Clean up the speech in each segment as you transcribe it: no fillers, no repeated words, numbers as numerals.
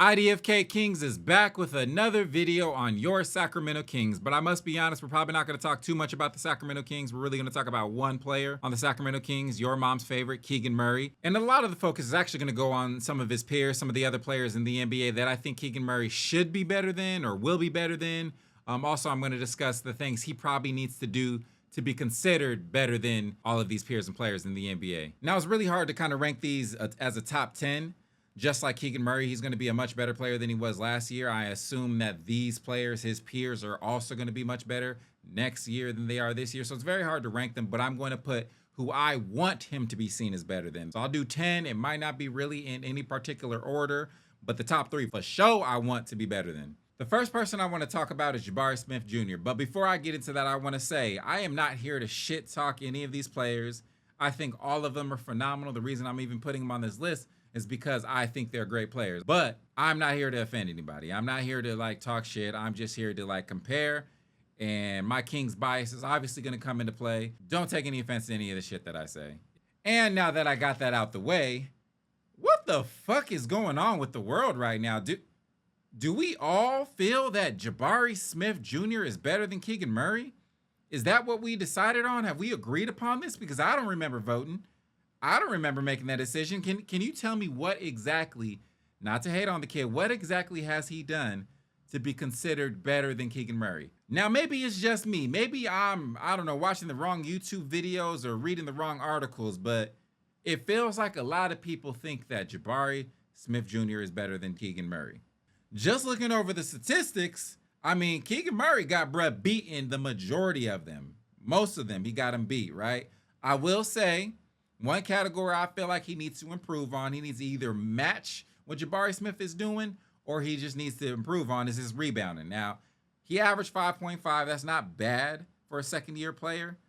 IDFK Kings is back with another video on your Sacramento Kings, but I must be honest, we're probably not going to talk too much about the Sacramento Kings. We're really going to talk about one player on the Sacramento Kings, your mom's favorite, Keegan Murray. And a lot of the focus is actually going to go on some of his peers, some of the other players in the NBA that I think Keegan Murray should be better than or will be better than. Also, I'm going to discuss the things he probably needs to do to be considered better than all of these peers and players in the NBA. Now, it's really hard to kind of rank these as a top 10. Just like Keegan Murray, he's going to be a much better player than he was last year. I assume that these players, his peers, are also going to be much better next year than they are this year. So it's very hard to rank them, but I'm going to put who I want him to be seen as better than. So I'll do 10. It might not be really in any particular order, but the top 3 for sure I want to be better than. The first person I want to talk about is Jabari Smith Jr. But before I get into that, I want to say I am not here to shit talk any of these players. I think all of them are phenomenal. The reason I'm even putting them on this list is because I think they're great players. But I'm not here to offend anybody. I'm not here to like talk shit. I'm just here to like compare. And my Kings bias is obviously going to come into play. Don't take any offense to any of the shit that I say. And now that I got that out the way, what the fuck is going on with the world right now? Do we all feel that Jabari Smith Jr. is better than Keegan Murray? Is that what we decided on? Have we agreed upon this? Because I don't remember voting. I don't remember making that decision. Can you tell me what exactly, not to hate on the kid, what exactly has he done to be considered better than Keegan Murray? Now, maybe it's just me. Maybe I don't know, watching the wrong YouTube videos or reading the wrong articles, but it feels like a lot of people think that Jabari Smith Jr. is better than Keegan Murray. Just looking over the statistics, I mean, Keegan Murray got bruh beaten the majority of them. Most of them, he got him beat, right? I will say, one category I feel like he needs to improve on, he needs to either match what Jabari Smith is doing, or he just needs to improve on is his rebounding. Now, he averaged 5.5. That's not bad for a second-year player,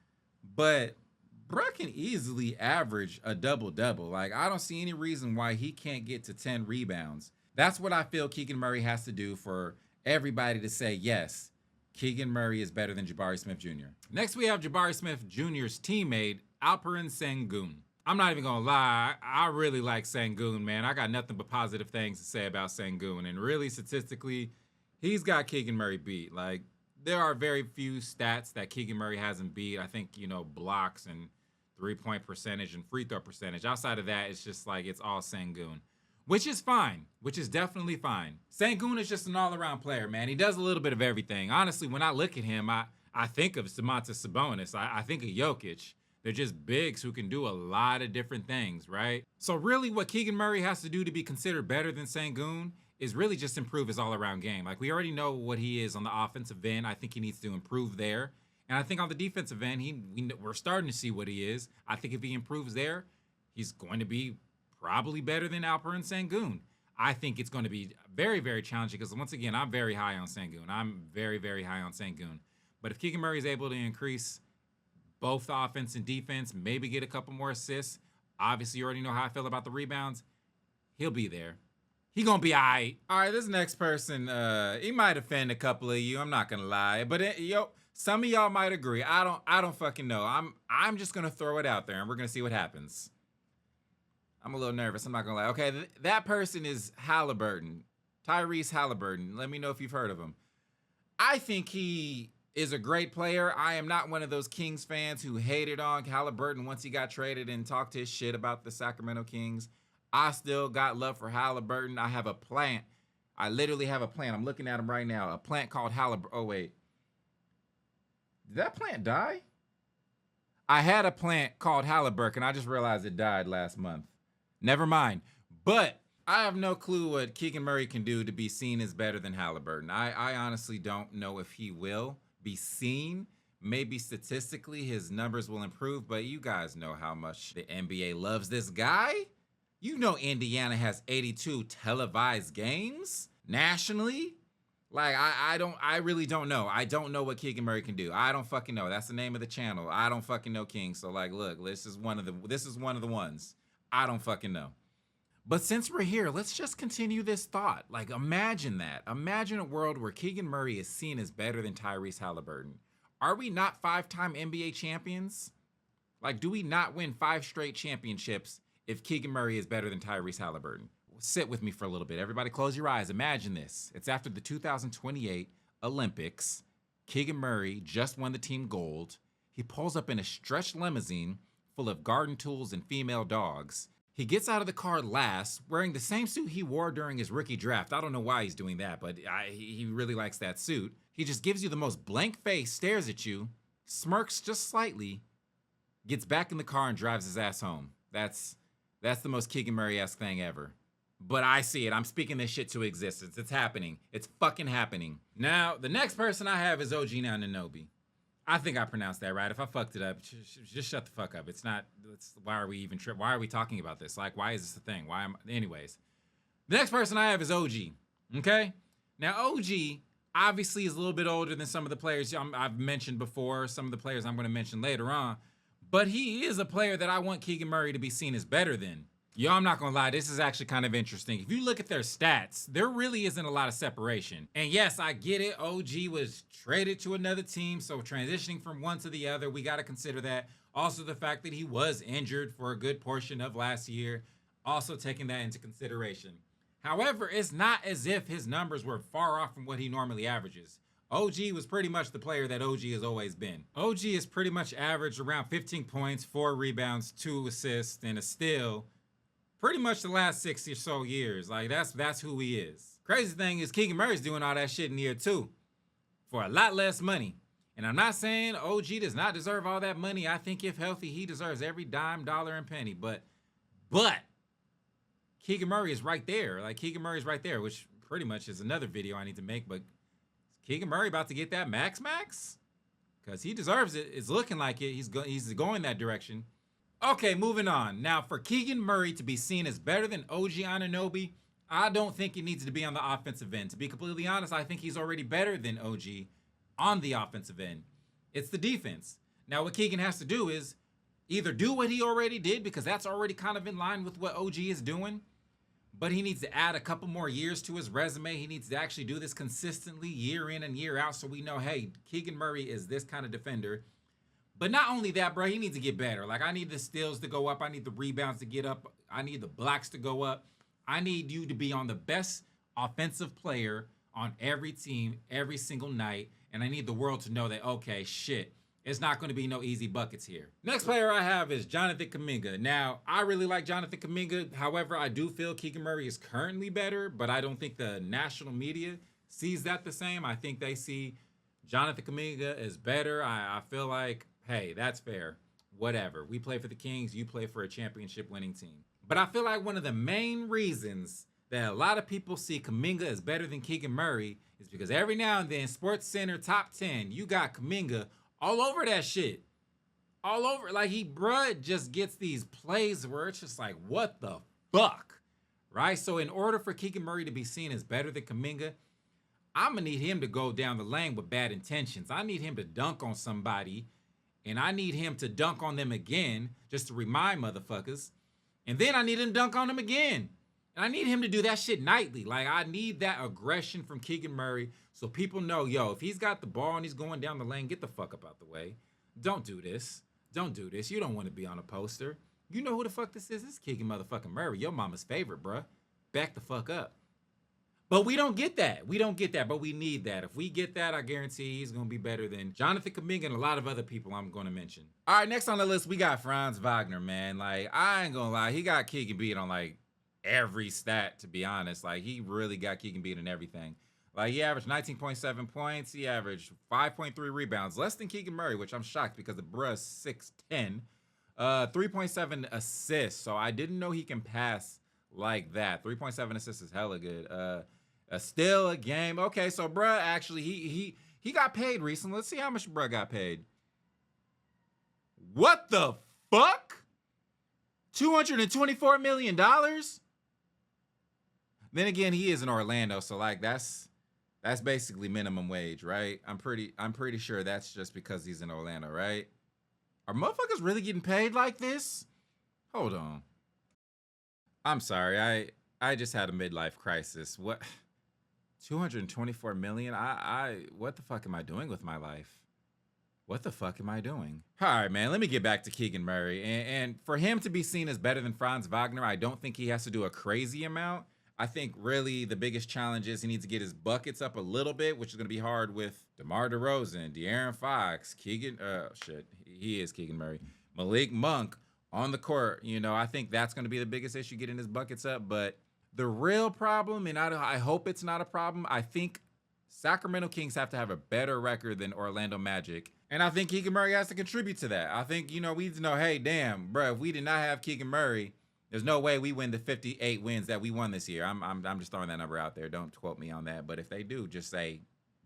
but bruh can easily average a double-double. Like, I don't see any reason why he can't get to 10 rebounds. That's what I feel Keegan Murray has to do for everybody to say, yes, Keegan Murray is better than Jabari Smith Jr. Next, we have Jabari Smith Jr.'s teammate, Alperen Sengun. I'm not even gonna lie, I really like Sengun, man. I got nothing but positive things to say about Sengun. And really, statistically, he's got Keegan Murray beat. Like, there are very few stats that Keegan Murray hasn't beat. I think, you know, blocks and three-point percentage and free throw percentage. Outside of that, it's just like, it's all Sengun. Which is fine, which is definitely fine. Sengun is just an all-around player, man. He does a little bit of everything. Honestly, when I look at him, I think of Domantas Sabonis. I think of Jokic. They're just bigs who can do a lot of different things, right? So really what Keegan Murray has to do to be considered better than Sengun is really just improve his all-around game. Like, we already know what he is on the offensive end. I think he needs to improve there. And I think on the defensive end, we're starting to see what he is. I think if he improves there, he's going to be probably better than Alperen Sengun. I think it's going to be very, very challenging because, once again, I'm very high on Sengun. I'm very, very high on Sengun. But if Keegan Murray is able to increase both the offense and defense, maybe get a couple more assists, obviously you already know how I feel about the rebounds, he'll be there. He gonna be all right. All right, this next person, he might offend a couple of you, I'm not gonna lie. But some of y'all might agree. I don't fucking know. I'm just gonna throw it out there and we're gonna see what happens. I'm a little nervous, I'm not gonna lie. Okay, that person is Halliburton. Tyrese Halliburton. Let me know if you've heard of him. I think he is a great player. I am not one of those Kings fans who hated on Halliburton once he got traded and talked his shit about the Sacramento Kings. I still got love for Halliburton. I have a plant. I literally have a plant. I'm looking at him right now. A plant called Halliburton. Oh, wait. Did that plant die? I had a plant called Halliburton. I just realized it died last month. Never mind. But I have no clue what Keegan Murray can do to be seen as better than Halliburton. I honestly don't know if he will be seen. Maybe statistically his numbers will improve, but you guys know how much the NBA loves this guy. You know Indiana has 82 televised games nationally. Like, I really don't know. I don't know what Keegan Murray can do. I don't fucking know. That's the name of the channel. I don't fucking know King. So like, look, this is one of the ones. I don't fucking know. But since we're here, let's just continue this thought. Like, imagine that. Imagine a world where Keegan Murray is seen as better than Tyrese Halliburton. Are we not 5-time NBA champions? Like, do we not win 5 straight championships if Keegan Murray is better than Tyrese Halliburton? sit with me for a little bit. Everybody close your eyes. Imagine this. It's after the 2028 Olympics. Keegan Murray just won the team gold. He pulls up in a stretch limousine full of garden tools and female dogs. He gets out of the car last, wearing the same suit he wore during his rookie draft. I don't know why he's doing that, but he really likes that suit. He just gives you the most blank face, stares at you, smirks just slightly, gets back in the car and drives his ass home. That's the most Keegan Murray-esque thing ever. But I see it. I'm speaking this shit to existence. It's happening. It's fucking happening. Now, the next person I have is OG Anunoby. I think I pronounced that right. If I fucked it up, just shut the fuck up. It's not. Why are we even why are we talking about this? Like, why is this a thing? Anyways, the next person I have is OG. Okay. Now, OG obviously is a little bit older than some of the players I've mentioned before. Some of the players I'm going to mention later on, but he is a player that I want Keegan Murray to be seen as better than. Yo, I'm not gonna lie, this is actually kind of interesting. If you look at their stats, there really isn't a lot of separation. And yes, I get it, OG was traded to another team, so transitioning from one to the other, we gotta consider that. Also the fact that he was injured for a good portion of last year, also taking that into consideration. However, it's not as if his numbers were far off from what he normally averages. OG was pretty much the player that OG has always been. OG has pretty much averaged around 15 points, 4 rebounds, 2 assists, and a steal pretty much the last 6 or so years. Like, that's who he is. Crazy thing is Keegan Murray's doing all that shit in year 2 for a lot less money. And I'm not saying OG does not deserve all that money. I think if healthy, he deserves every dime, dollar, and penny. But Keegan Murray is right there. Like, Keegan Murray's right there, which pretty much is another video I need to make. But is Keegan Murray about to get that max? Because he deserves it. It's looking like it. He's going that direction. Okay, moving on. Now, for Keegan Murray to be seen as better than OG Anunoby, I don't think he needs to be on the offensive end. To be completely honest, I think he's already better than OG on the offensive end. It's the defense. Now, what Keegan has to do is either do what he already did, because that's already kind of in line with what OG is doing, but he needs to add a couple more years to his resume. He needs to actually do this consistently year in and year out so we know, hey, Keegan Murray is this kind of defender. But not only that, bro, he needs to get better. Like, I need the steals to go up. I need the rebounds to get up. I need the blocks to go up. I need you to be on the best offensive player on every team every single night. And I need the world to know that, okay, shit, it's not going to be no easy buckets here. Next player I have is Jonathan Kuminga. Now, I really like Jonathan Kuminga. However, I do feel Keegan Murray is currently better, but I don't think the national media sees that the same. I think they see Jonathan Kuminga as better. I feel like, hey, that's fair. Whatever. We play for the Kings. You play for a championship winning team. But I feel like one of the main reasons that a lot of people see Kuminga as better than Keegan Murray is because every now and then, SportsCenter top 10, you got Kuminga all over that shit. All over. Like, bruh just gets these plays where it's just like, what the fuck? Right? So in order for Keegan Murray to be seen as better than Kuminga, I'm going to need him to go down the lane with bad intentions. I need him to dunk on somebody, and I need him to dunk on them again, just to remind motherfuckers. And then I need him to dunk on them again. And I need him to do that shit nightly. Like, I need that aggression from Keegan Murray so people know, yo, if he's got the ball and he's going down the lane, get the fuck up out the way. Don't do this. Don't do this. You don't want to be on a poster. You know who the fuck this is? This is Keegan motherfucking Murray, your mama's favorite, bruh. Back the fuck up. But we don't get that. We don't get that, but we need that. If we get that, I guarantee he's going to be better than Jonathan Kuminga and a lot of other people I'm going to mention. All right, next on the list, we got Franz Wagner, man. Like, I ain't going to lie. He got Keegan beat on, like, every stat, to be honest. Like, he really got Keegan beat in everything. Like, he averaged 19.7 points. He averaged 5.3 rebounds, less than Keegan Murray, which I'm shocked because the bruh's 6'10". 3.7 assists. So I didn't know he can pass like that. 3.7 assists is hella good. Still a game. Okay, so bruh, actually, he got paid recently. Let's see how much bruh got paid. What the fuck? $224 million? Then again, he is in Orlando, so like that's basically minimum wage, right? I'm pretty sure that's just because he's in Orlando, right? Are motherfuckers really getting paid like this? Hold on. I'm sorry. I just had a midlife crisis. What? 224 million? What the fuck am I doing with my life? What the fuck am I doing? All right, man, let me get back to Keegan Murray. And for him to be seen as better than Franz Wagner, I don't think he has to do a crazy amount. I think really the biggest challenge is he needs to get his buckets up a little bit, which is going to be hard with DeMar DeRozan, De'Aaron Fox, Keegan. He is Keegan Murray, Malik Monk on the court. You know, I think that's going to be the biggest issue, getting his buckets up. But the real problem, and I hope it's not a problem, I think Sacramento Kings have to have a better record than Orlando Magic. And I think Keegan Murray has to contribute to that. I think, you know, we need to know, hey, damn, bro, if we did not have Keegan Murray, there's no way we win the 58 wins that we won this year. I'm just throwing that number out there. Don't quote me on that. But if they do, just say,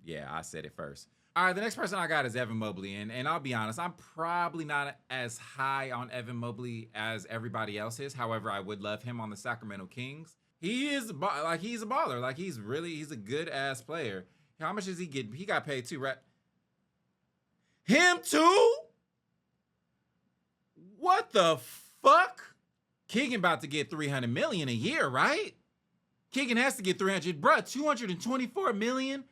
yeah, I said it first. All right, the next person I got is Evan Mobley. And I'll be honest, I'm probably not as high on Evan Mobley as everybody else is. However, I would love him on the Sacramento Kings. He is like, he's a baller. Like, he's a good ass player. How much does he get? He got paid too, right? Him too? What the fuck? Keegan about to get 300 million a year, right? Keegan has to get 300, bruh, 224 million.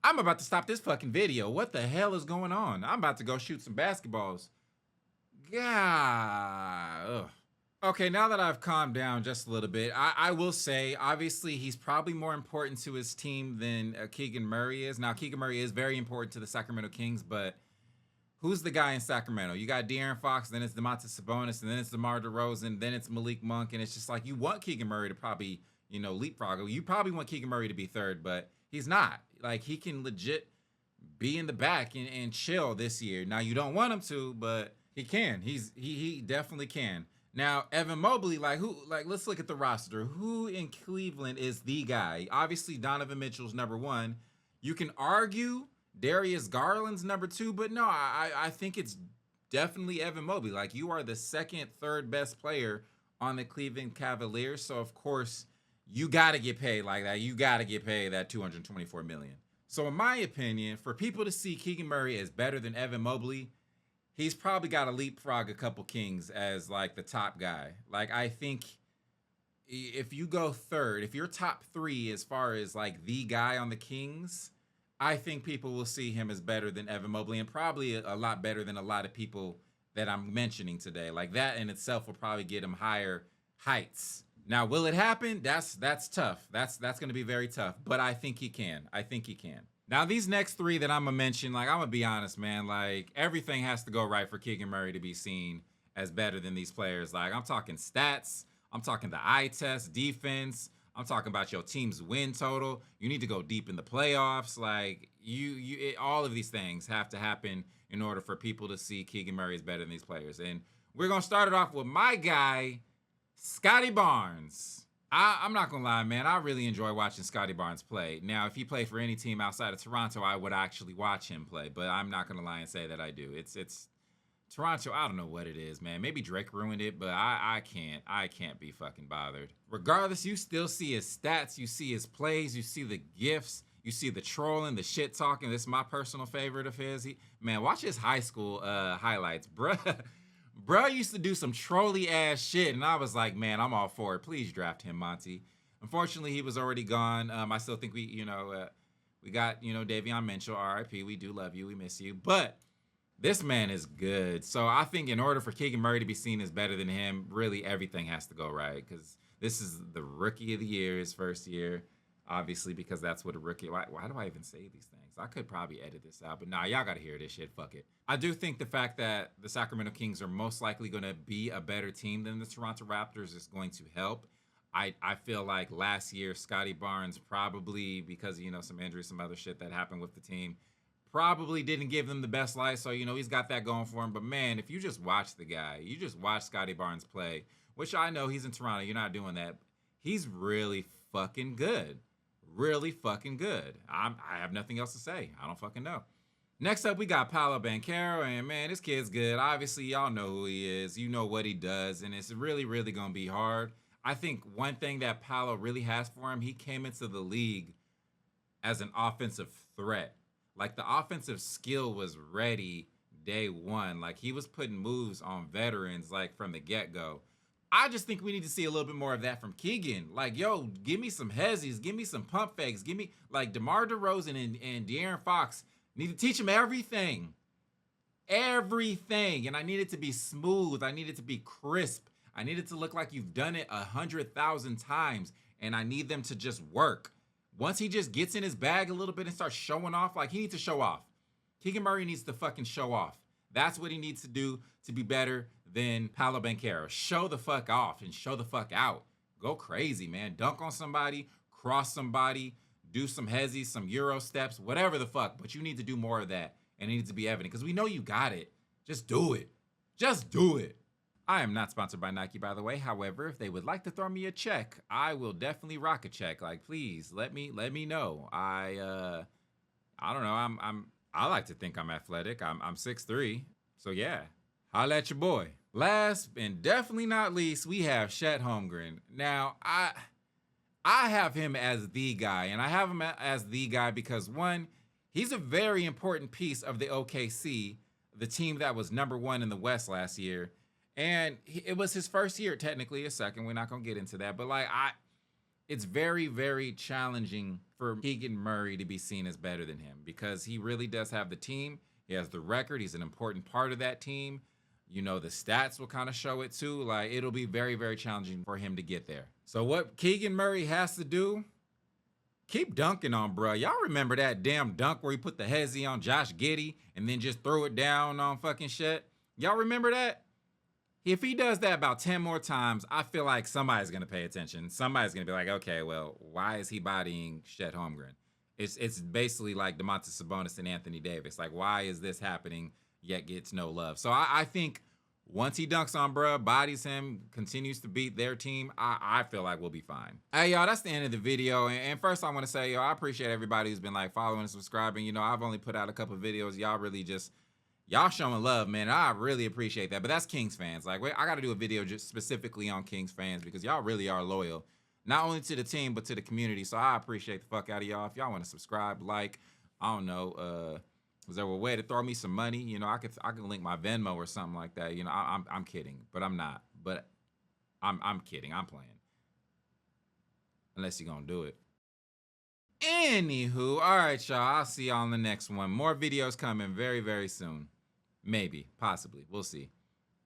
I'm about to stop this fucking video. What the hell is going on? I'm about to go shoot some basketballs. God. Ugh. Okay, now that I've calmed down just a little bit, I will say, obviously, he's probably more important to his team than Keegan Murray is. Now, Keegan Murray is very important to the Sacramento Kings, but who's the guy in Sacramento? You got De'Aaron Fox, then it's Domantas Sabonis, and then it's DeMar DeRozan, then it's Malik Monk, and it's just like, you want Keegan Murray to probably, you know, leapfrog. You probably want Keegan Murray to be third, but he's not. Like, he can legit be in the back and chill this year. Now, you don't want him to, but he can. He definitely can. Now, Evan Mobley, let's look at the roster. Who in Cleveland is the guy? Obviously, Donovan Mitchell's number one. You can argue Darius Garland's number two, but no, I think it's definitely Evan Mobley. Like, you are the second, third best player on the Cleveland Cavaliers, so of course you got to get paid like that. You got to get paid that $224 million. So in my opinion, for people to see Keegan Murray as better than Evan Mobley, he's probably got to leapfrog a couple Kings as like the top guy. Like, I think if you go third, if you're top three as far as like the guy on the Kings, I think people will see him as better than Evan Mobley, and probably a lot better than a lot of people that I'm mentioning today. Like, that in itself will probably get him higher heights. Now, will it happen? That's tough. That's going to be very tough, but I think he can. I think he can. Now, these next three that I'm going to mention, like, I'm going to be honest, man, like, everything has to go right for Keegan Murray to be seen as better than these players. Like, I'm talking stats. I'm talking the eye test, defense. I'm talking about your team's win total. You need to go deep in the playoffs. Like, all of these things have to happen in order for people to see Keegan Murray is better than these players. And we're going to start it off with my guy, Scottie Barnes. I'm not going to lie, man. I really enjoy watching Scottie Barnes play. Now, if he played for any team outside of Toronto, I would actually watch him play. But I'm not going to lie and say that I do. It's Toronto, I don't know what it is, man. Maybe Drake ruined it, but I can't be fucking bothered. Regardless, you still see his stats, you see his plays, you see the gifts, you see the trolling, the shit talking. This is my personal favorite of his. Man, watch his high school highlights, bruh. Bruh used to do some trolly ass shit, and I was like, man, I'm all for it. Please draft him, Monty. Unfortunately, he was already gone. I still think we got, Davion Mitchell, RIP. We do love you. We miss you. But this man is good. So I think in order for Keegan Murray to be seen as better than him, really everything has to go right, because this is the rookie of the year, his first year, obviously, because that's what a rookie. Why do I even say these things? I could probably edit this out, but nah, y'all got to hear this shit. Fuck it. I do think the fact that the Sacramento Kings are most likely going to be a better team than the Toronto Raptors is going to help. I feel like last year, Scottie Barnes probably, because, some injuries, some other shit that happened with the team, probably didn't give them the best life. So, he's got that going for him. But, man, if you just watch the guy, you just watch Scottie Barnes play, which I know he's in Toronto. You're not doing that. He's really fucking good. Really fucking good. I have nothing else to say. I don't fucking know. Next up, we got Paolo Banchero, and man, this kid's good. Obviously, y'all know who he is. You know what he does, and it's really, really going to be hard. I think one thing that Paolo really has for him, he came into the league as an offensive threat. Like, the offensive skill was ready day one. Like, he was putting moves on veterans, like, from the get-go. I just think we need to see a little bit more of that from Keegan. Like, yo, give me some hezzies, give me some pump fakes, give me, like, DeMar DeRozan and De'Aaron Fox need to teach him everything. Everything. And I need it to be smooth. I need it to be crisp. I need it to look like you've done it 100,000 times. and I need them to just work. Once he just gets in his bag a little bit and starts showing off, like he needs to show off. Keegan Murray needs to fucking show off. That's what he needs to do to be better than Paolo Banchero. Show the fuck off and show the fuck out. Go crazy, man. Dunk on somebody, cross somebody, do some hezzies, some Euro steps, whatever the fuck. But you need to do more of that, and it needs to be evident because we know you got it. Just do it. Just do it. I am not sponsored by Nike, by the way. However, if they would like to throw me a check, I will definitely rock a check. Like, please let me know. I don't know. I like to think I'm athletic. I'm 6'3", so yeah, holla at your boy. Last and definitely not least, we have Chet Holmgren. Now, I have him as the guy, and I have him as the guy because one, he's a very important piece of the OKC, the team that was #1 in the West last year. And it was his first year, technically a second. We're not going to get into that. But, like, it's very, very challenging for Keegan Murray to be seen as better than him because he really does have the team. He has the record. He's an important part of that team. You know, the stats will kind of show it, too. Like, it'll be very, very challenging for him to get there. So what Keegan Murray has to do, keep dunking on, bro. Y'all remember that damn dunk where he put the hezzy on Josh Giddey and then just threw it down on fucking Chet? Y'all remember that? If he does that about 10 more times, I feel like somebody's going to pay attention. Somebody's going to be like, okay, well, why is he bodying Chet Holmgren? It's basically like Domantas Sabonis and Anthony Davis. Like, why is this happening yet gets no love? So I think once he dunks on bruh, bodies him, continues to beat their team, I feel like we'll be fine. Hey, y'all, that's the end of the video. And first I want to say, yo, I appreciate everybody who's been, like, following and subscribing. You know, I've only put out a couple of videos. Y'all really just... Y'all showing love, man. I really appreciate that. But that's Kings fans. Like, I got to do a video just specifically on Kings fans because y'all really are loyal. Not only to the team, but to the community. So I appreciate the fuck out of y'all. If y'all want to subscribe, like, I don't know, was there a way to throw me some money? You know, I could link my Venmo or something like that. You know, I'm kidding, but I'm not. But I'm kidding. I'm playing. Unless you're going to do it. Anywho, all right, y'all. I'll see y'all on the next one. More videos coming very, very soon. Maybe, possibly. We'll see.